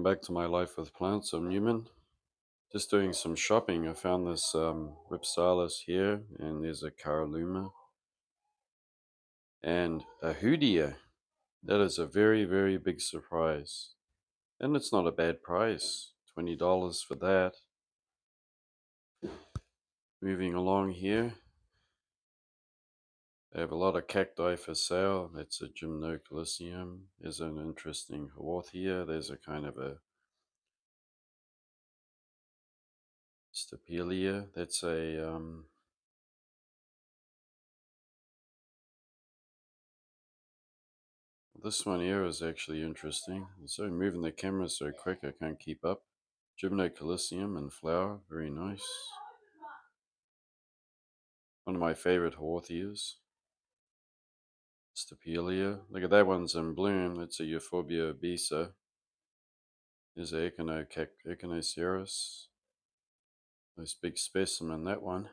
back to my life with plants. I'm Newman. Just doing some shopping. I found this Ripsalis here, and there's a Caralluma and a Hoodia. That is a very, very big surprise. And it's not a bad price, $20 for that. Moving along here, they have a lot of cacti for sale. That's a Gymnocalcium. There's an interesting Haworthia. There's a kind of a Stapelia. That's a this one here is actually interesting. So moving the camera so quick I can't keep up. Gymnocalcium and flower, very nice. One of my favorite Haworthias. Stapelia. Look at that one's in bloom. It's a Euphorbia obesa. There's a Echinoceros. Nice big specimen, that one.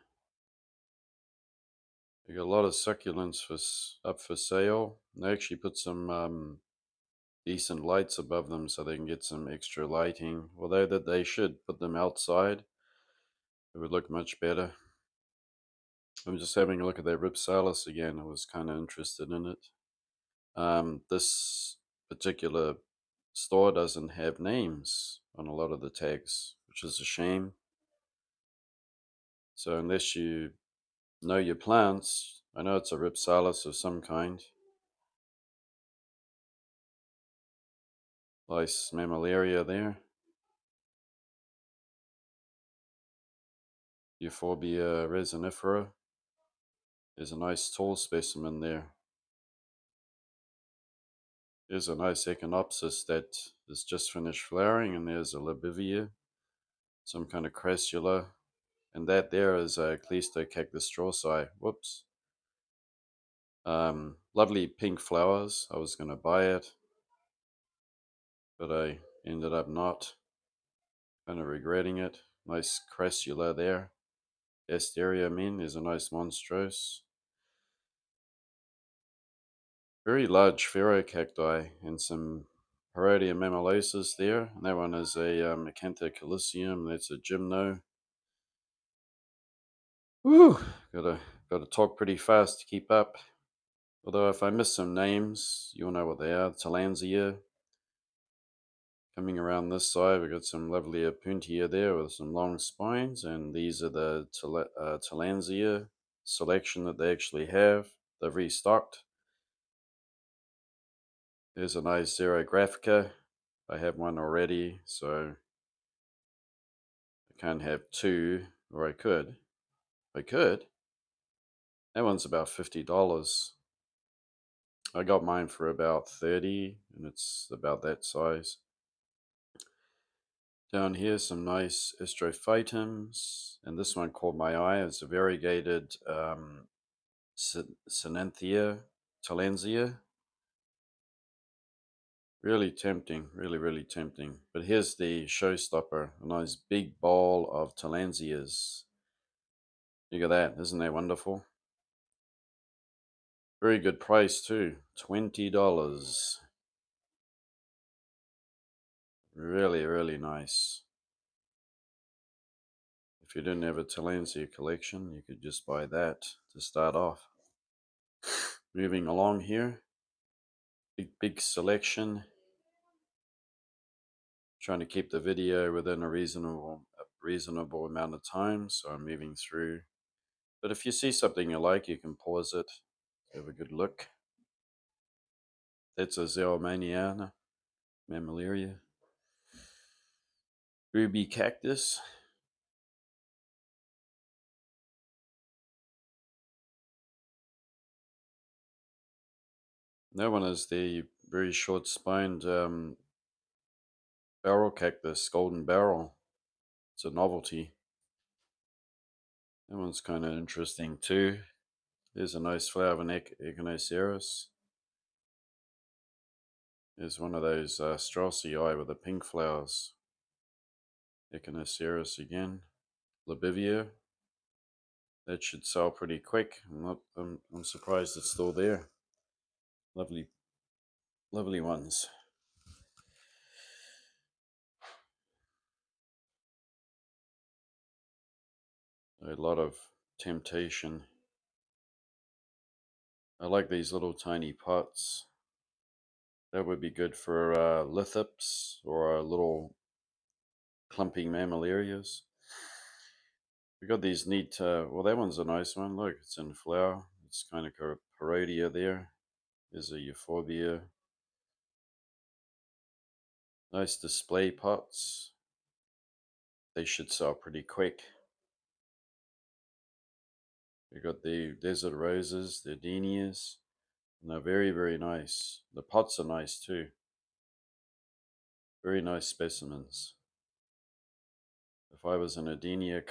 They got a lot of succulents up for sale. They actually put some decent lights above them so they can get some extra lighting. Although that they should put them outside, it would look much better. I'm just having a look at that Ripsalis again. I was kind of interested in it. This particular store doesn't have names on a lot of the tags, which is a shame. So unless you know your plants, I know it's a Ripsalis of some kind. Nice mammillaria there. Euphorbia resinifera. There's a nice tall specimen there. There's a nice Echinopsis that is just finished flowering, and there's a Labivia, some kind of crassula, and that there is a Cleistocactus strawsi. Whoops. Lovely pink flowers. I was going to buy it, but I ended up not. Kind of regretting it. Nice crassula there. Asteria, I mean, there's a nice monstrose. Very large ferrocacti and some Parodia mammillaceus there. And that one is a Acanthocalicium. That's a gymno. Woo! Gotta talk pretty fast to keep up. Although if I miss some names, you'll know what they are. Talansia. Coming around this side, we've got some lovely Apuntia there with some long spines, and these are the Talansia selection that they actually have. They've restocked. There's a nice Xerographica. I have one already, so I can't have two, or I could. I could. That one's about $50. I got mine for about 30, and it's about that size. Down here, some nice Estrophytums, and this one caught my eye. It's a variegated Sinanthia Talensia. Really tempting, really, really tempting. But here's the showstopper, a nice big ball of Talensias. Look at that, isn't that wonderful? Very good price too, $20. Really, really nice. If you didn't have a Talensia collection, you could just buy that to start off. Moving along here, big selection. Trying to keep the video within a reasonable amount of time, so I'm moving through. But if you see something you like, you can pause it, have a good look. That's a Zelmaniana mammillaria. Ruby cactus. That one is the very short-spined barrel cactus, golden barrel. It's a novelty. That one's kind of interesting too. There's a nice flower of an Echinoceros. There's one of those Straussii with the pink flowers. Echinoceros again. Labivia. That should sell pretty quick. I'm surprised it's still there. Lovely, lovely ones. A lot of temptation. I like these little tiny pots. That would be good for lithops or little clumping mammillarias. We got these neat. Well, that one's a nice one. Look, it's in flower. It's kind of parodia there. There's a euphorbia. Nice display pots. They should sell pretty quick. We got the desert roses, the adenias, and they're very, very nice. The pots are nice too. Very nice specimens. If I was an adenium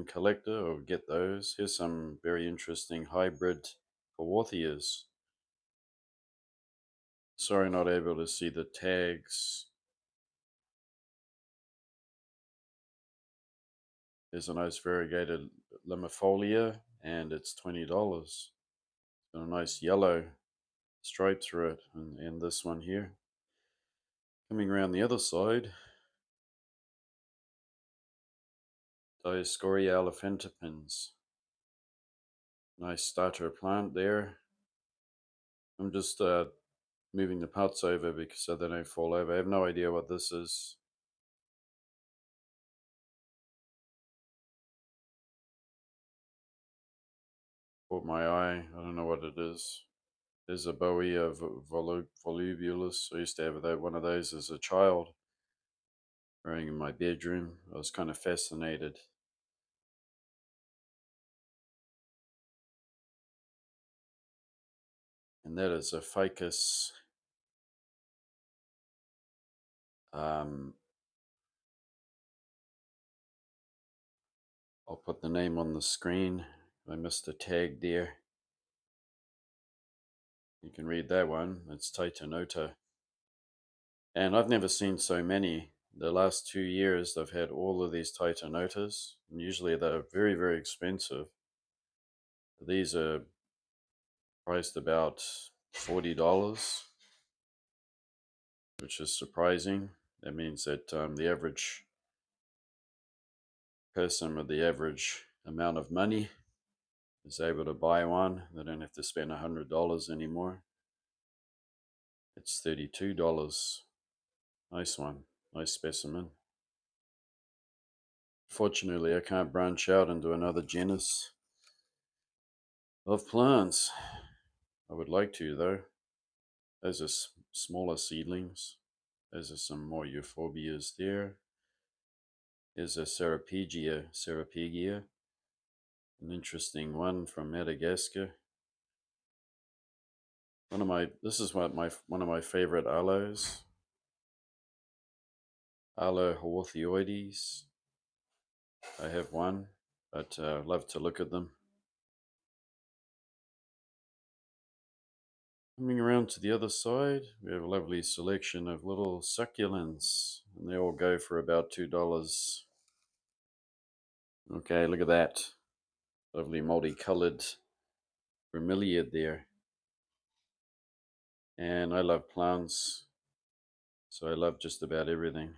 collector, I would get those. Here's some very interesting hybrid Kawarthias. Sorry, not able to see the tags. There's a nice variegated limifolia, and it's $20. Got a nice yellow stripe through it, and this one here. Coming around the other side, Dioscorea elephantipens. Nice starter plant there. I'm just moving the pots over because so they don't fall over. I have no idea what this is. Caught my eye. I don't know what it is. There's a Boea volubulus. I used to have one of those as a child, growing in my bedroom. I was kind of fascinated. And that is a ficus. Um, I'll put the name on the screen. I missed a tag there. You can read that one. It's Titanota. And I've never seen so many. The last 2 years, I've had all of these Titanotas. And usually they're very, very expensive. These are priced about $40, which is surprising. That means that the average person with the average amount of money is able to buy one. They don't have to spend $100 anymore. It's $32. Nice one. Nice specimen. Fortunately, I can't branch out into another genus of plants. I would like to, though. Those are smaller seedlings. Those are some more euphorbias there. There's a Serapegia, an interesting one from Madagascar. This is one of my favorite aloes. Aloe haworthioides. I have one, but love to look at them. Coming around to the other side, we have a lovely selection of little succulents, and they all go for about $2. Okay, look at that. Lovely multicolored bromeliad there. And I love plants, so I love just about everything.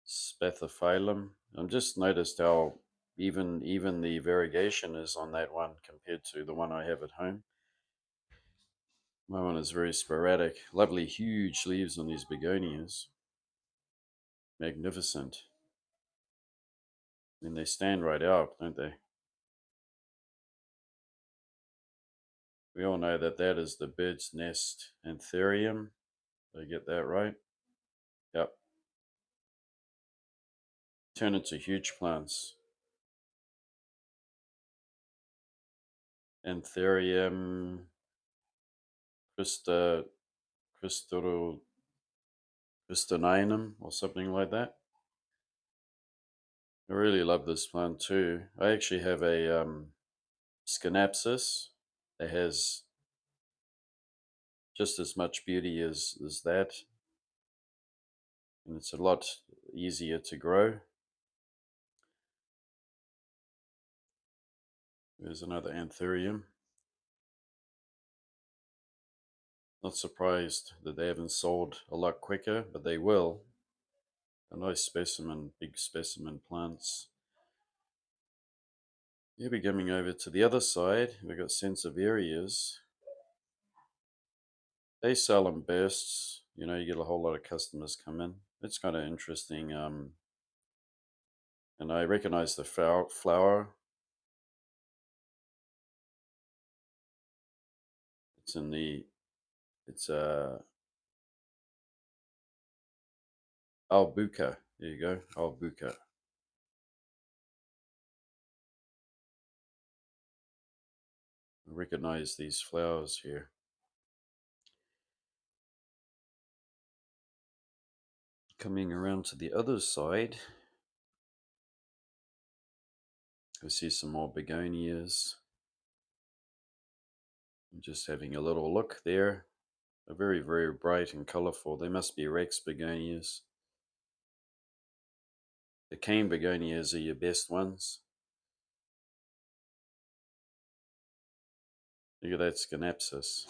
Spathiphyllum. I've just noticed how even the variegation is on that one compared to the one I have at home. My one is very sporadic. Lovely huge leaves on these begonias. Magnificent. And they stand right out, don't they? We all know that that is the bird's nest anthurium. Did I get that right? Yep. Turn into huge plants. Anthurium Christa, Christoninum or something like that. I really love this plant too. I actually have a Schinapsis that has just as much beauty as that, and it's a lot easier to grow. There's another anthurium. Not surprised that they haven't sold a lot quicker, but they will. A nice specimen, big specimen plants. Here we're coming over to the other side. We've got Senseverias. They sell in bursts. You know, you get a whole lot of customers come in. It's kind of interesting. And I recognize the flower. It's in the, it's albuca. There you go, albuca. I recognize these flowers here. Coming around to the other side, I see some more begonias. I'm just having a little look there. They're very, very bright and colorful. They must be Rex begonias. The cane begonias are your best ones. Look at that Schinapsis.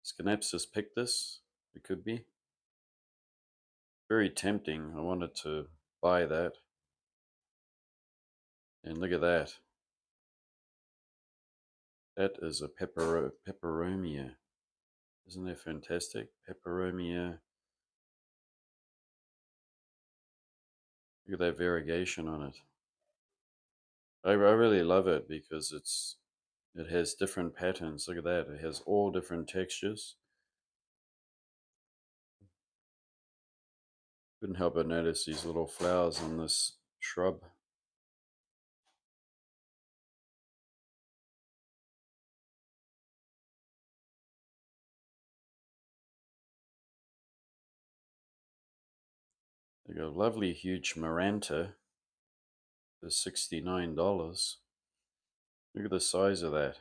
Schinapsis pictus, it could be. Very tempting. I wanted to buy that. And look at that. That is a peperomia. Isn't that fantastic? Peperomia. Look at that variegation on it. I really love it because it has different patterns. Look at that. It has all different textures. Couldn't help but notice these little flowers on this shrub. They got a lovely huge Maranta for $69. Look at the size of that.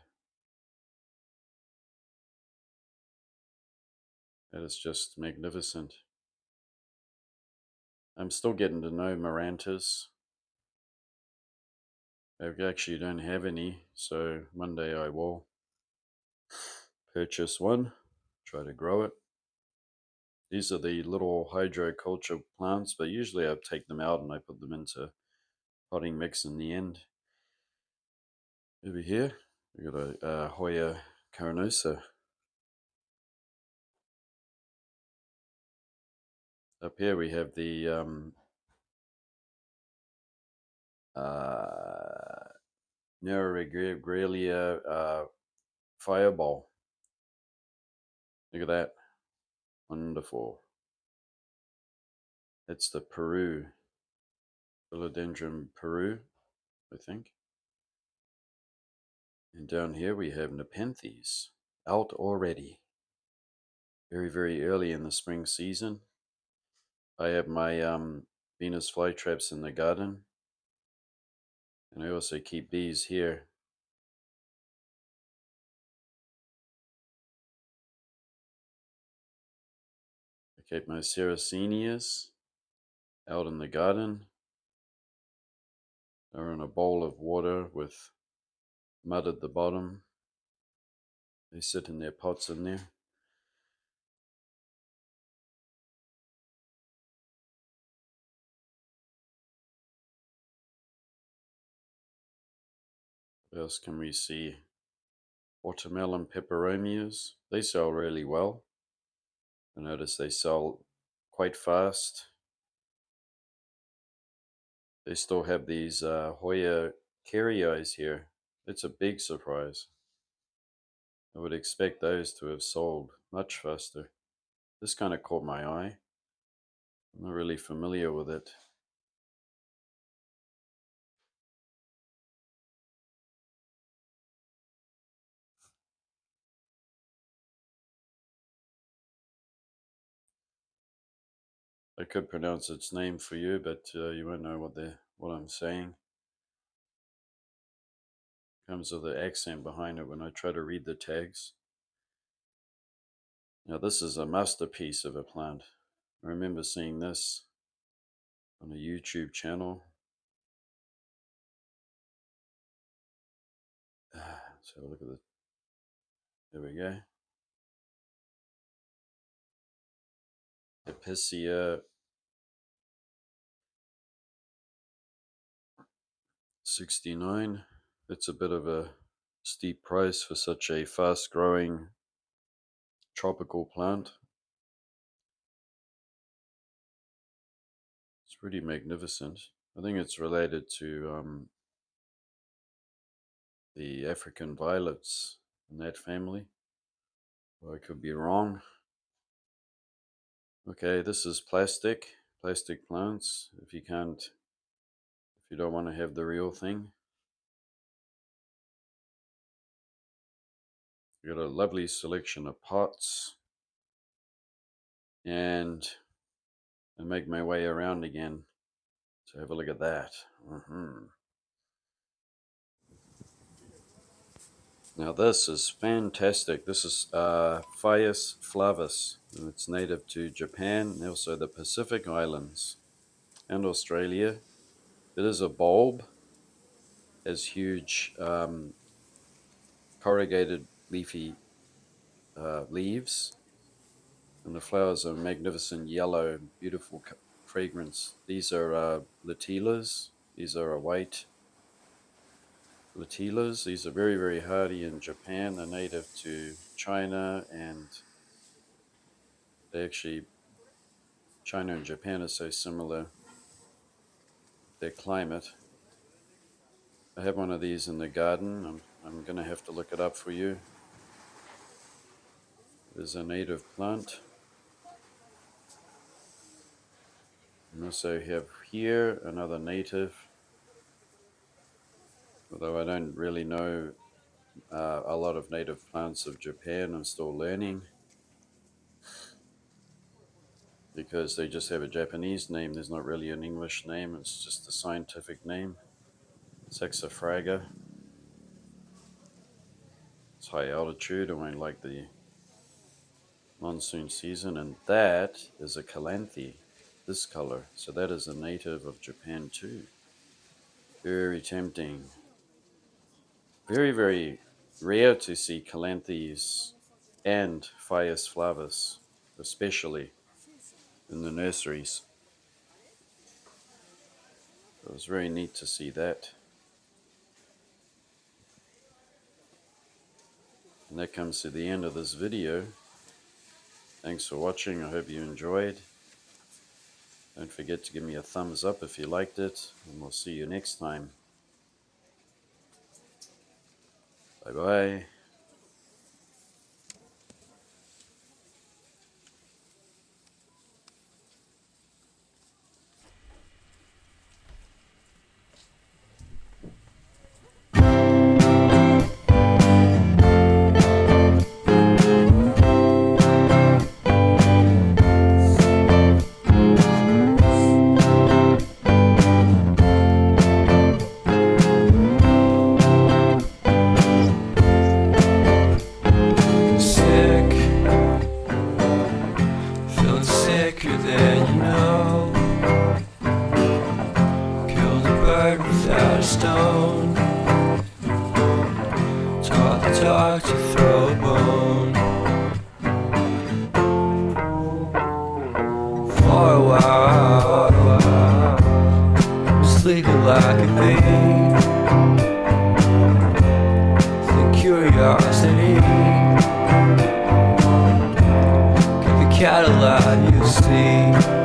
That is just magnificent. I'm still getting to know Marantas. I actually don't have any, so one day I will purchase one, try to grow it. These are the little hydroculture plants, but usually I take them out and I put them into potting mix in the end. Over here, we got a Hoya carnosa. Up here we have the uh, Neregralia fireball. Look at that. Wonderful. It's the Peru, Philodendron Peru, I think. And down here we have Nepenthes, out already. Very, very early in the spring season. I have my Venus flytraps in the garden. And I also keep bees here. I keep my Sarracenias out in the garden. They're in a bowl of water with mud at the bottom. They sit in their pots in there. What else can we see? Watermelon peperomias. They sell really well. I notice they sell quite fast. They still have these Hoya carriers here. It's a big surprise. I would expect those to have sold much faster. This kind of caught my eye. I'm not really familiar with it. I could pronounce its name for you, but you won't know what I'm saying. Comes with the accent behind it when I try to read the tags. Now this is a masterpiece of a plant. I remember seeing this on a YouTube channel. Let's have a look at it. There we go. Epicia $1.69. It's a bit of a steep price for such a fast growing tropical plant. It's pretty magnificent. I think it's related to the African violets in that family. Or I could be wrong. Okay, this is plastic plants. If you don't want to have the real thing. You got a lovely selection of pots, and I make my way around again. So have a look at that. Now this is fantastic. This is Phaeus flavus, and it's native to Japan and also the Pacific Islands and Australia. It is a bulb, has huge corrugated leafy leaves, and the flowers are magnificent yellow, beautiful fragrance. These are Latilas. These are white Latilas. These are very, very hardy in Japan. They're native to China, and China and Japan are so similar, their climate. I have one of these in the garden. I'm going to have to look it up for you. It is a native plant. And also have here another native, although I don't really know a lot of native plants of Japan. I'm still learning because they just have a Japanese name. There's not really an English name. It's just a scientific name. Saxifraga. It's high altitude, only like the monsoon season, and that is a calanthe, this color. So that is a native of Japan too. Very tempting. Very, very rare to see calanthes and Phaeus flavus, especially in the nurseries. It was very neat to see that. And that comes to the end of this video. Thanks for watching. I hope you enjoyed. Don't forget to give me a thumbs up if you liked it, and we'll see you next time. Bye bye. Sicker than you know. Killed a bird without a stone. Taught the dog to throw a bone. For a while, sleeping like a bee. The curiosity. Cadillac, you see.